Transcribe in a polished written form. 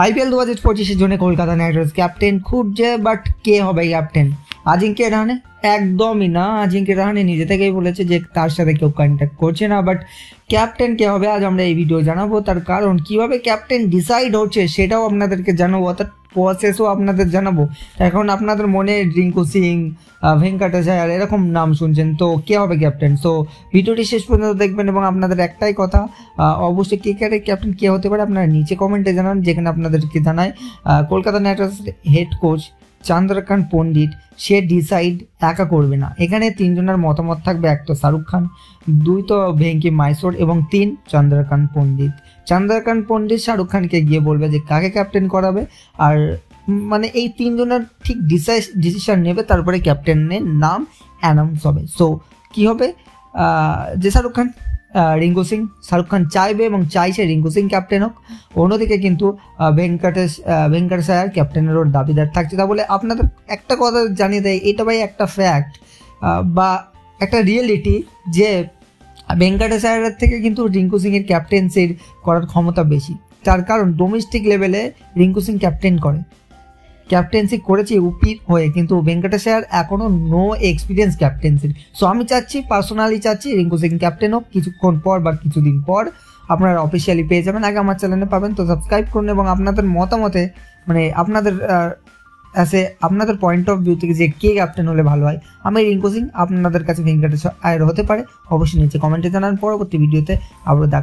IPL 2025-এর জন্য Kolkata night Riders captain খুঁজছে, but কে হবে ক্যাপ্টেন? আজিঙ্ক্য রাহানে? একদমই না। আজিঙ্ক্য রাহানে নিজে থেকেই বলেছে যে তার সাথে কেউ কন্ট্যাক্ট করছে না। বাট ক্যাপ্টেন কে হবে আজ আমরা এই ভিডিও জানাবো। তার কারণ কিভাবে ক্যাপ্টেন ডিসাইড হচ্ছে সেটাও আপনাদেরকে জানাবো, অর্থাৎ প্রসেসও আপনাদের জানাবো। এখন আপনাদের মনে রিঙ্কু সিং, ভেঙ্কটেশ আয়ার এরকম নাম শুনছেন, তো কে হবে ক্যাপ্টেন? সো ভিডিওটি শেষ পর্যন্ত দেখবেন এবং আপনাদের একটাই কথা, অবশ্যই ক্যাপ্টেন কে হতে পারে আপনারা নিচে কমেন্টে জানান, যেখানে আপনাদেরকে জানায় কলকাতা নাইট রাইডার্সের হেড কোচ চন্দ্রকান্ত পণ্ডিত সে ডিসাইড একা করবে না। এখানে তিনজনের মতামত থাকবে, এক তো শাহরুখ খান, দুই তো ভেঙ্কি মাইসোর এবং তিন চন্দ্রকান্ত পণ্ডিত। চন্দ্রকান্ত পণ্ডিত শাহরুখ খানকে গিয়ে বলবে যে কাকে ক্যাপ্টেন করাবে, আর মানে এই তিনজনের ঠিক ডিসিশন নেবে, তারপরে ক্যাপ্টেনের নাম অ্যানাউন্স হবে। সো কী হবে যে শাহরুখ খান, শাহরুখ খান চাইবে এবং চাইছে রিঙ্কু সিং ক্যাপ্টেন হোক। অন্যদিকে কিন্তু ভেঙ্কটেশ আয়ার ক্যাপ্টেনেরও দাবিদার থাকছে। তা বলে আপনাদের একটা কথা জানিয়ে দেয়, এটা ভাই একটা ফ্যাক্ট বা একটা রিয়েলিটি যে ভেঙ্কটেশ আয়ারের থেকে কিন্তু রিঙ্কু সিংয়ের ক্যাপ্টেন্সির করার ক্ষমতা বেশি। তার কারণ ডোমেস্টিক লেভেলে রিঙ্কু সিং ক্যাপ্টেন্সি করেছে ইউপির হয়ে, কিন্তু ভেঙ্কটেশ আয়ার এখনও নো এক্সপিরিয়েন্স ক্যাপ্টেন্সির। সো আমি পার্সোনালি চাচ্ছি রিঙ্কু সিং ক্যাপ্টেন হোক। কিছুক্ষণ পর বা কিছুদিন পর আপনারা অফিসিয়ালি পেয়ে যাবেন, আগে আমার চ্যানেলে পাবেন। তো সাবস্ক্রাইব করুন এবং আপনাদের মতামতে মানে আপনাদের পয়েন্ট অফ ভিউ থেকে যে কে ক্যাপ্টেন হলে ভালো হয়, আমি রিঙ্কু সিং, আপনাদের কাছে ভেঙ্কটেশ আয়ার হতে পারে, অবশ্যই নিচে কমেন্টে জানান। পরবর্তী ভিডিওতে আবার